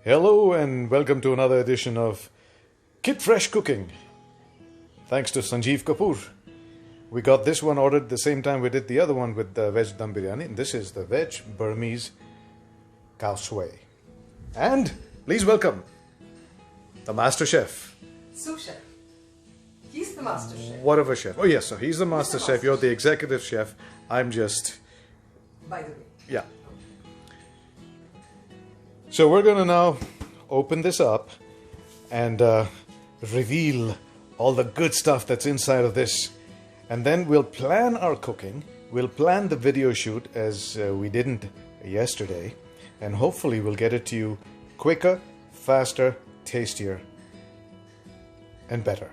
Hello and welcome to another edition of Kid Fresh Cooking. Thanks to Sanjeev Kapoor. We got this one ordered the same time we did the other one with the veg dum biryani. And this is the veg Burmese kaise. And please welcome the master chef. Sous chef. He's the master chef. Whatever chef. Oh yes, so he's the master chef. You're the executive chef. I'm just... By the way. Yeah. So we're going to now open this up and reveal all the good stuff that's inside of this. And then we'll plan our cooking. We'll plan the video shoot as we didn't yesterday. And hopefully we'll get it to you quicker, faster, tastier, and better.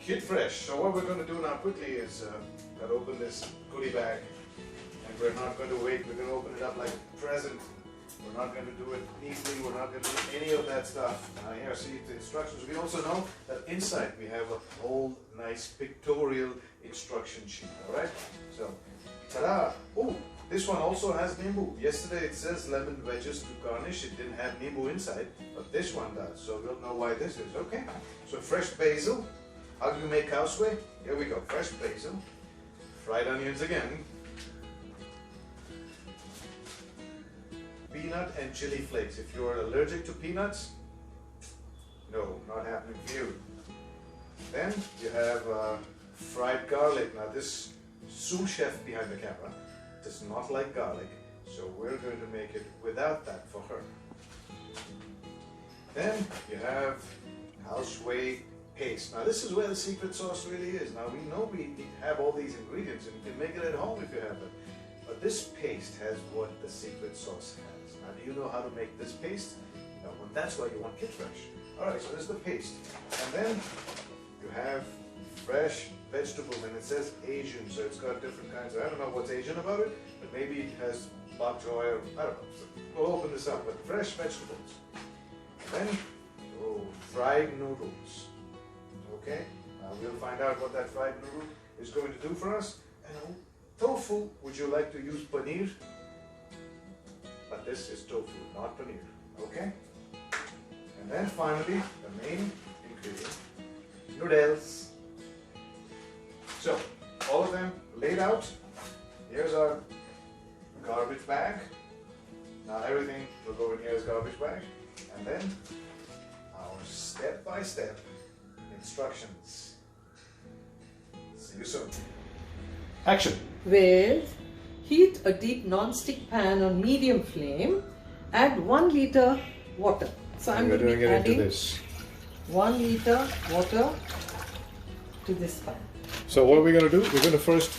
Kid Fresh. So what we're going to do now quickly is open this goodie bag. And we're not going to wait. We're going to open it up like a present. We're not going to do it neatly. We're not going to do any of that stuff. Here, see the instructions. We also know that inside we have a whole nice pictorial instruction sheet. All right. So, ta-da! Oh, this one also has nimbu. Yesterday it says lemon wedges to garnish. It didn't have nimbu inside, but this one does. So we'll know why this is. Okay. So fresh basil. How do you make kaise? Here we go. Fresh basil. Fried onions again. Peanut and chili flakes. If you're allergic to peanuts, no, not happening for you. Then you have fried garlic. Now this sous chef behind the camera does not like garlic, so we're going to make it without that for her. Then you have kaise paste. Now this is where the secret sauce really is. Now we know we have all these ingredients and you can make it at home if you have it. But this paste has what the secret sauce has. Now, do you know how to make this paste? No, well, that's why you want Kid Fresh. Alright, so this is the paste. And then you have fresh vegetables, and it says Asian, so it's got different kinds. I don't know what's Asian about it, but maybe it has bok choy or I don't know. So we'll open this up, but fresh vegetables. And then, fried noodles. Okay, now we'll find out what that fried noodle is going to do for us. And tofu, would you like to use paneer? But this is tofu, not paneer. Okay? And then finally, the main ingredient, noodles. So, all of them laid out. Here's our garbage bag. Now everything will go in here's garbage bag. And then our step-by-step instructions. See you soon. Action. With heat a deep non-stick pan on medium flame. Add 1 liter water. So I'm going to be adding 1 liter water to this pan. So what are we going to do? We're going to first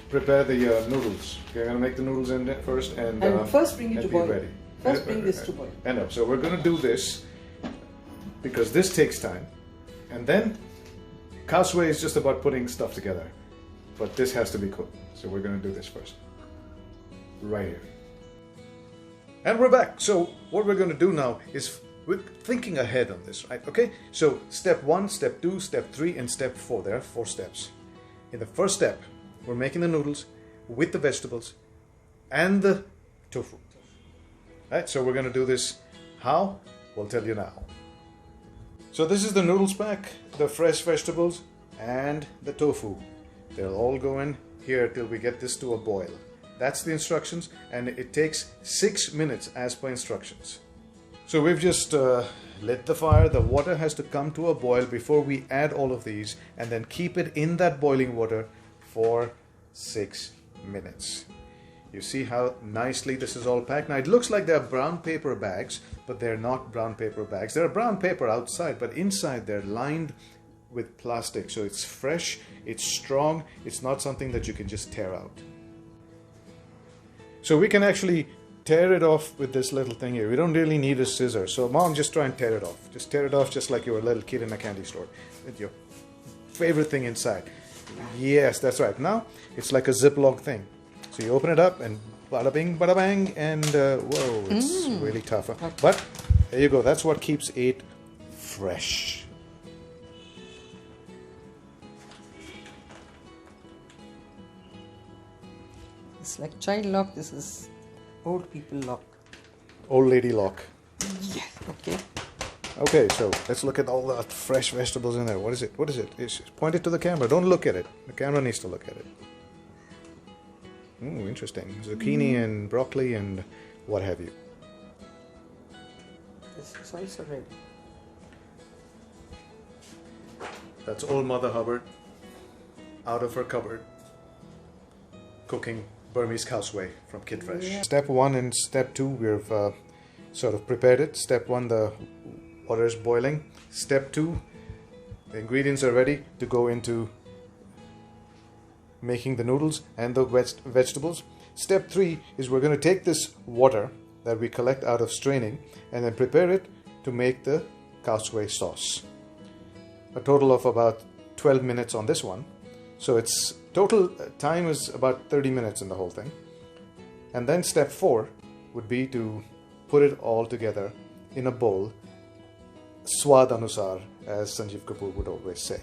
prepare the noodles. We're going to make the noodles in there first and first bring it to boil. Ready. First bring this to boil. I know. So we're going to do this because this takes time. And then kaise is just about putting stuff together. But this has to be cooked. So we're going to do this first. Right here. And we're back. So what we're going to do now is we're thinking ahead on this, right? Okay? So step 1, step 2, step 3, and step 4. There are 4 steps. In the first step, we're making the noodles with the vegetables and the tofu. Right? So we're going to do this. How? We'll tell you now. So this is the noodles pack, the fresh vegetables, and the tofu. They'll all go in here till we get this to a boil. That's the instructions, and it takes 6 minutes as per instructions. So we've just lit the fire. The water has to come to a boil before we add all of these, and then keep it in that boiling water for 6 minutes. You see how nicely this is all packed? Now it looks like they're brown paper bags, but they're not brown paper bags. They're brown paper outside, but inside they're lined with plastic, so it's fresh, it's strong, it's not something that you can just tear out. So we can actually tear it off with this little thing here. We don't really need a scissor. So mom, just try and tear it off. Just tear it off just like you were a little kid in a candy store with your favorite thing inside. Yes, that's right. Now it's like a Ziploc thing. So you open it up and bada bing, bada bang, and whoa, it's really tough. But there you go. That's what keeps it fresh. It's like child lock. This is old people lock. Old lady lock. Yes. Okay. Okay, so let's look at all the fresh vegetables in there. What is it? What is it? Point it to the camera. Don't look at it. The camera needs to look at it. Ooh, interesting. Zucchini and broccoli and what have you. This is also ready. That's old Mother Hubbard out of her cupboard cooking Burmese Kausway from Kid Fresh. Yeah. Step 1 and step 2, we've sort of prepared it. Step 1, the water is boiling. Step 2, the ingredients are ready to go into making the noodles and the vegetables. Step 3 is we're going to take this water that we collect out of straining and then prepare it to make the Kausway sauce. A total of about 12 minutes on this one. So its total time is about 30 minutes in the whole thing. And then step 4 would be to put it all together in a bowl, swad anusar, as Sanjeev Kapoor would always say.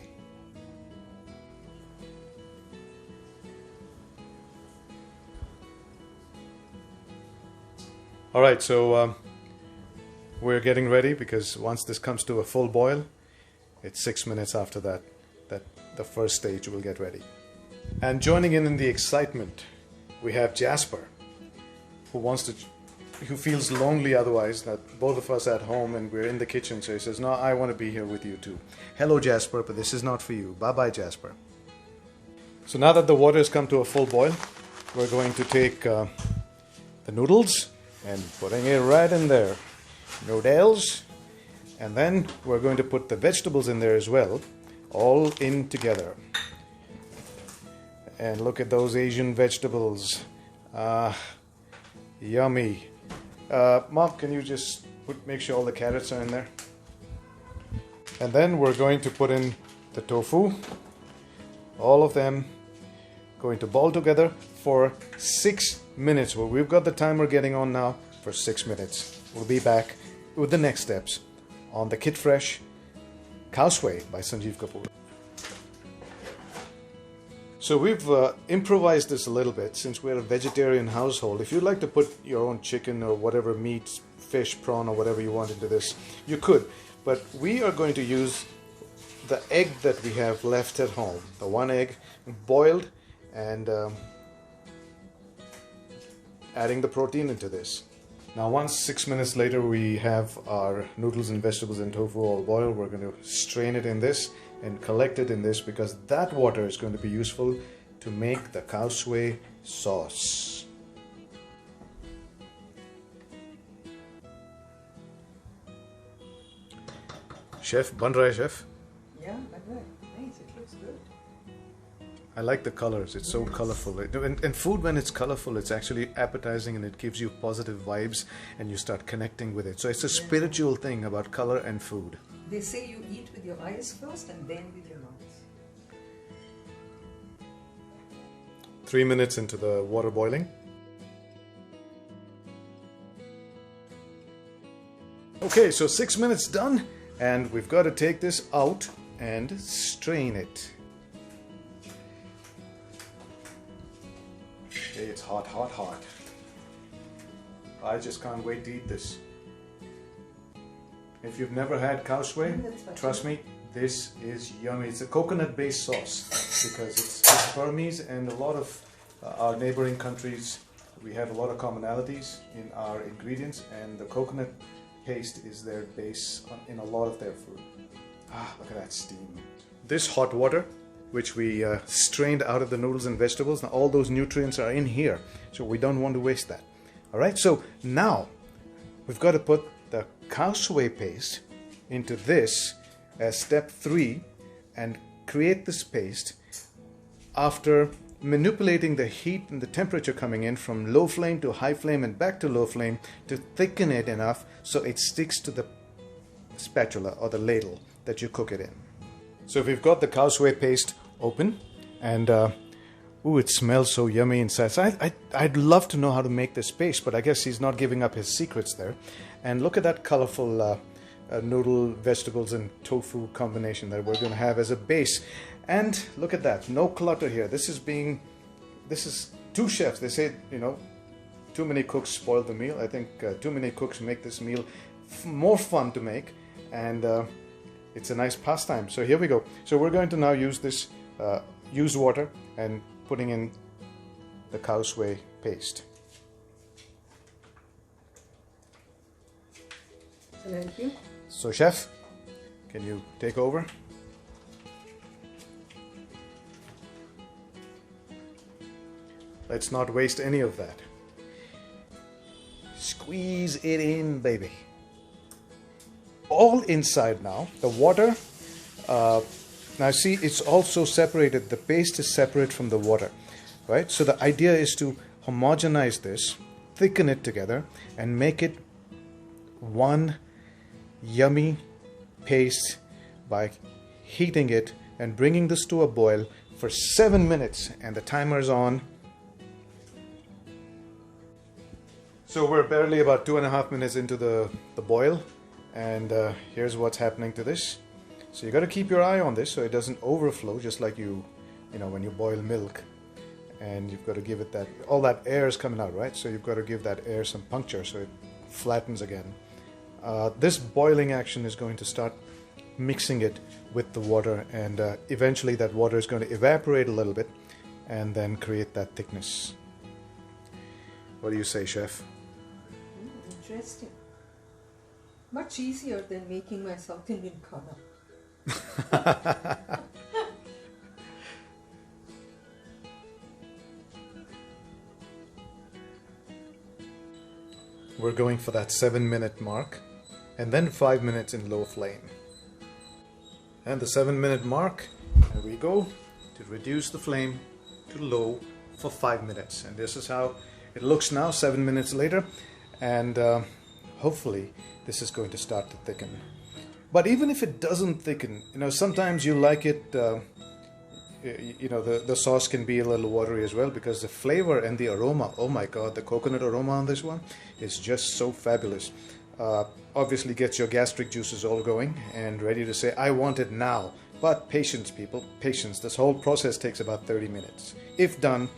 Alright, so we're getting ready because once this comes to a full boil, it's 6 minutes after that the first stage will get ready. And joining in the excitement, we have Jasper, who feels lonely otherwise, that both of us at home and we're in the kitchen, so he says, no, I want to be here with you too. Hello Jasper, but this is not for you. Bye-bye Jasper. So now that the water has come to a full boil, we're going to take the noodles and putting it right in there. Noodles. And then we're going to put the vegetables in there as well, all in together. And look at those Asian vegetables. Yummy. Mom, can you just make sure all the carrots are in there? And then we're going to put in the tofu. All of them going to boil together for 6 minutes. Well, we've got the timer getting on now for 6 minutes. We'll be back with the next steps on the Kid Fresh Kausway by Sanjeev Kapoor. So we've improvised this a little bit since we're a vegetarian household. If you'd like to put your own chicken or whatever meat, fish, prawn or whatever you want into this, you could. But we are going to use the egg that we have left at home. The one egg boiled and adding the protein into this. Now once 6 minutes later we have our noodles and vegetables and tofu all boiled, we're going to strain it in this and collect it in this because that water is going to be useful to make the Kausway sauce. Chef, ban raha hai, chef? Yeah, ban raha hai. Nice, it looks good. I like the colors, it's so colorful. And food, when it's colorful, it's actually appetizing and it gives you positive vibes and you start connecting with it. So it's a spiritual thing about color and food. They say you eat with your eyes first and then with your mouth. 3 minutes into the water boiling. Okay, so 6 minutes done and we've got to take this out and strain it. Okay, it's hot, hot, hot. I just can't wait to eat this. If you've never had Kausway, trust me, this is yummy. It's a coconut-based sauce because it's Burmese and a lot of our neighboring countries, we have a lot of commonalities in our ingredients and the coconut paste is their base in a lot of their food. Ah, look at that steam. This hot water, which we strained out of the noodles and vegetables, now all those nutrients are in here, so we don't want to waste that. Alright, so now we've got to put the Kausway paste into this as step 3 and create this paste after manipulating the heat and the temperature coming in from low flame to high flame and back to low flame to thicken it enough so it sticks to the spatula or the ladle that you cook it in. So we've got the Kausway paste open and ooh, it smells so yummy inside. So I'd love to know how to make this paste, but I guess he's not giving up his secrets there. And look at that colorful noodle, vegetables and tofu combination that we're going to have as a base. And look at that, no clutter here. This is two chefs. They say, you know, too many cooks spoil the meal. I think too many cooks make this meal more fun to make, and it's a nice pastime. So here we go. So we're going to now use this used water and putting in the cow's whey paste. Thank you. So chef, can you take over? Let's not waste any of that. Squeeze it in, baby. All inside now. The water, now see, it's also separated. The paste is separate from the water, right? So the idea is to homogenize this, thicken it together, and make it one yummy paste by heating it and bringing this to a boil for 7 minutes, and the timer is on. So we're barely about 2.5 minutes into the boil, and here's what's happening to this. So you got to keep your eye on this so it doesn't overflow, just like you know when you boil milk, and you've got to give it that, all that air is coming out, right? So you've got to give that air some puncture so it flattens again. This boiling action is going to start mixing it with the water, and eventually that water is going to evaporate a little bit and then create that thickness. What do you say, chef? Interesting. Much easier than making my South Indian khana. We're going for that 7-minute mark, and then 5 minutes in low flame. And the 7-minute mark, there we go, to reduce the flame to low for 5 minutes. And this is how it looks now, 7 minutes later, and hopefully this is going to start to thicken. But even if it doesn't thicken, you know, sometimes you like it, you know, the sauce can be a little watery as well, because the flavor and the aroma, oh my god, the coconut aroma on this one is just so fabulous. Obviously gets your gastric juices all going and ready to say, I want it now. But patience, people, patience. This whole process takes about 30 minutes. If done,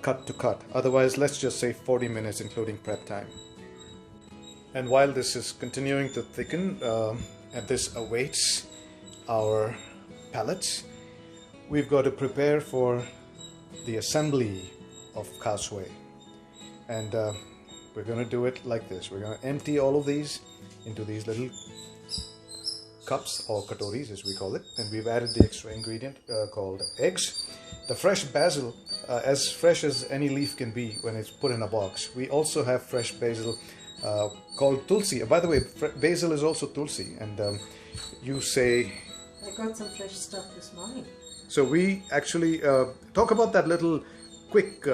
cut to cut. Otherwise, let's just say 40 minutes, including prep time. And while this is continuing to thicken, and this awaits our pellets, we've got to prepare for the assembly of cow's whey. And we're going to do it like this. We're going to empty all of these into these little cups, or katoris as we call it, and we've added the extra ingredient called eggs. The fresh basil, as fresh as any leaf can be when it's put in a box. We also have fresh basil called tulsi. By the way, basil is also tulsi, and you say... I got some fresh stuff this morning. So we actually talk about that little quick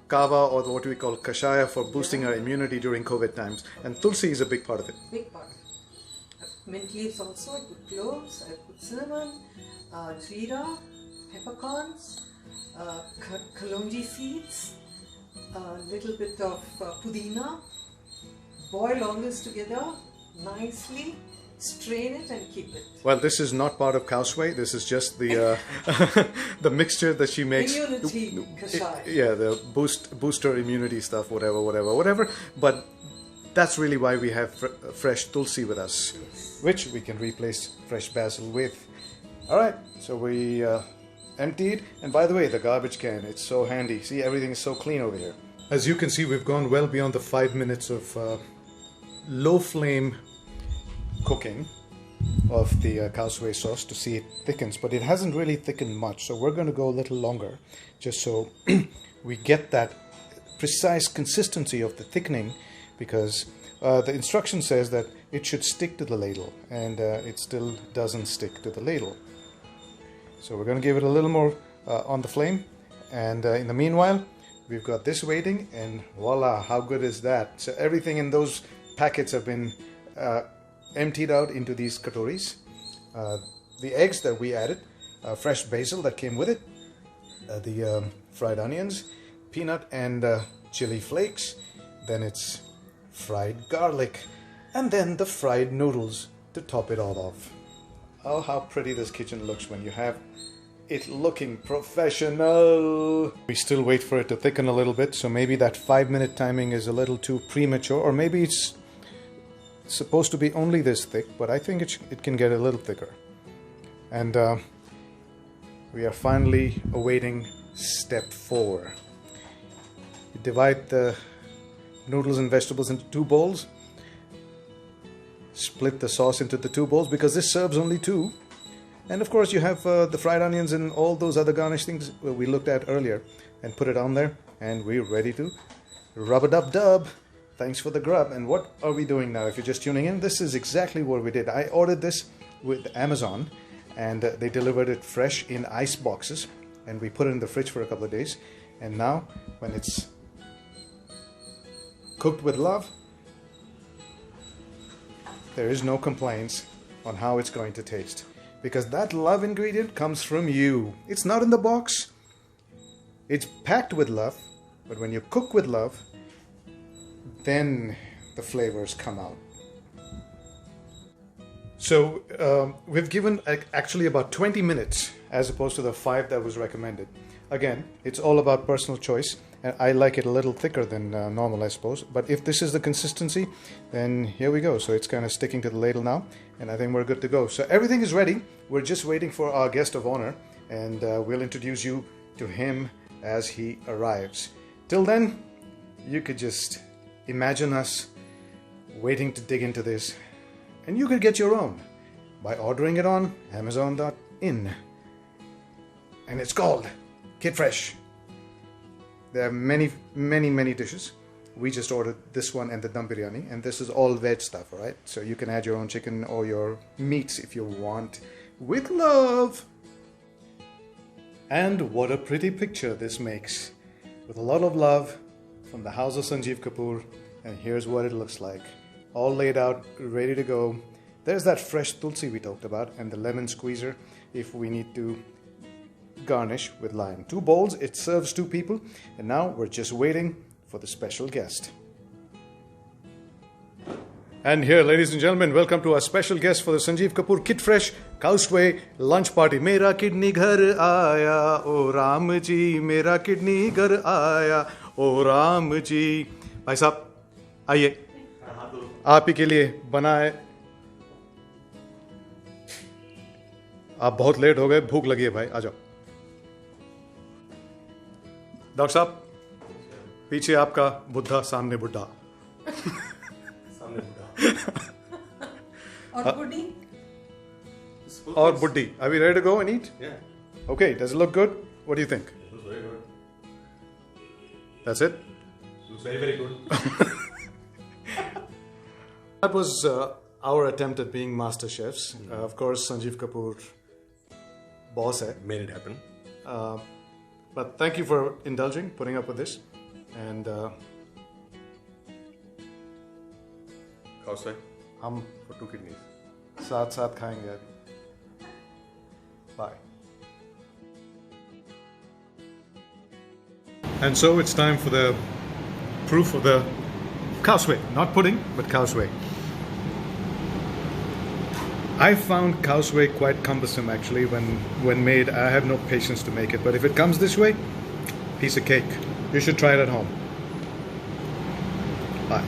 kava, or what we call kashaya, for boosting our immunity during COVID times, and tulsi is a big part of it. Big part. Mint leaves also, I put cloves, I put cinnamon, jeera, peppercorns, kalonji seeds, a little bit of pudina. Boil all this together nicely, strain it and keep it. Well, this is not part of cow's whey. This is just the the mixture that she makes. Immunity kashaya. Yeah, the booster immunity stuff, whatever. But that's really why we have fresh tulsi with us, yes, which we can replace fresh basil with. All right, so we emptied, and by the way, the garbage can, it's so handy. See, everything is so clean over here. As you can see, we've gone well beyond the 5 minutes of low flame cooking of the cow's whey sauce to see it thickens, but it hasn't really thickened much, so we're going to go a little longer just so we get that precise consistency of the thickening, because the instruction says that it should stick to the ladle, and it still doesn't stick to the ladle. So we're going to give it a little more on the flame, and in the meanwhile we've got this waiting, and voila, how good is that? So everything in those packets have been emptied out into these katoris. The eggs that we added, fresh basil that came with it, the fried onions, peanut and chili flakes, then it's fried garlic, and then the fried noodles to top it all off. Oh, how pretty this kitchen looks when you have it looking professional. We still wait for it to thicken a little bit, so maybe that 5-minute timing is a little too premature, or maybe it's supposed to be only this thick, but I think it can get a little thicker. And we are finally awaiting step 4. You divide the noodles and vegetables into 2 bowls. Split the sauce into the 2 bowls because this serves only 2. And of course you have the fried onions and all those other garnish things we looked at earlier, and put it on there, and we're ready to rub-a-dub-dub. Thanks for the grub. And what are we doing now? If you're just tuning in, this is exactly what we did. I ordered this with Amazon, and they delivered it fresh in ice boxes, and we put it in the fridge for a couple of days. And now when it's cooked with love, there is no complaints on how it's going to taste, because that love ingredient comes from you. It's not in the box. It's packed with love, but when you cook with love, then the flavors come out. So we've given actually about 20 minutes as opposed to the 5 that was recommended. Again, it's all about personal choice, and I like it a little thicker than normal, I suppose. But if this is the consistency, then here we go. So it's kind of sticking to the ladle now, and I think we're good to go. So everything is ready. We're just waiting for our guest of honor, and we'll introduce you to him as he arrives. Till then, you could just imagine us waiting to dig into this, and you could get your own by ordering it on Amazon.in. And it's called Kid Fresh. There are many dishes. We just ordered this one and the dum biryani, and this is all veg stuff, all right? So you can add your own chicken or your meats if you want, with love. And what a pretty picture this makes, with a lot of love from the house of Sanjeev Kapoor. And here's what it looks like, all laid out, ready to go. There's that fresh tulsi we talked about, and the lemon squeezer if we need to garnish with lime. 2 bowls, it serves 2 people, and now we're just waiting for the special guest. And here, ladies and gentlemen, welcome to our special guest for the Sanjeev Kapoor Kid Fresh Causeway lunch party. Mera kidney ghar aaya, oh Ram ji, mera kidney ghar aaya, oh Ram ji. भाई साहब आइए, आप ही के लिए बना है. आप बहुत लेट हो गए, भूख लगी है भाई, आ जाओ. डॉक्टर साहब, पीछे आपका बुद्धा, सामने बुड्ढा. सामने बुड्ढा. और बुड्ढी. और बुड्ढी. Are we ready to go and eat? Yeah. Okay, does it look good? What do you think? It looks very good. That's it? Looks very, very good. That was our attempt at being master chefs. Of course, Sanjeev Kapoor, boss hai. Made it happen. But thank you for indulging, putting up with this. And Causeway हम for 2 kidneys. साथ साथ खाएंगे अभी. Bye. And so it's time for the proof of the causeway. Not pudding, but causeway. I found causeway quite cumbersome actually when made. I have no patience to make it, but if it comes this way, piece of cake. You should try it at home. Bye.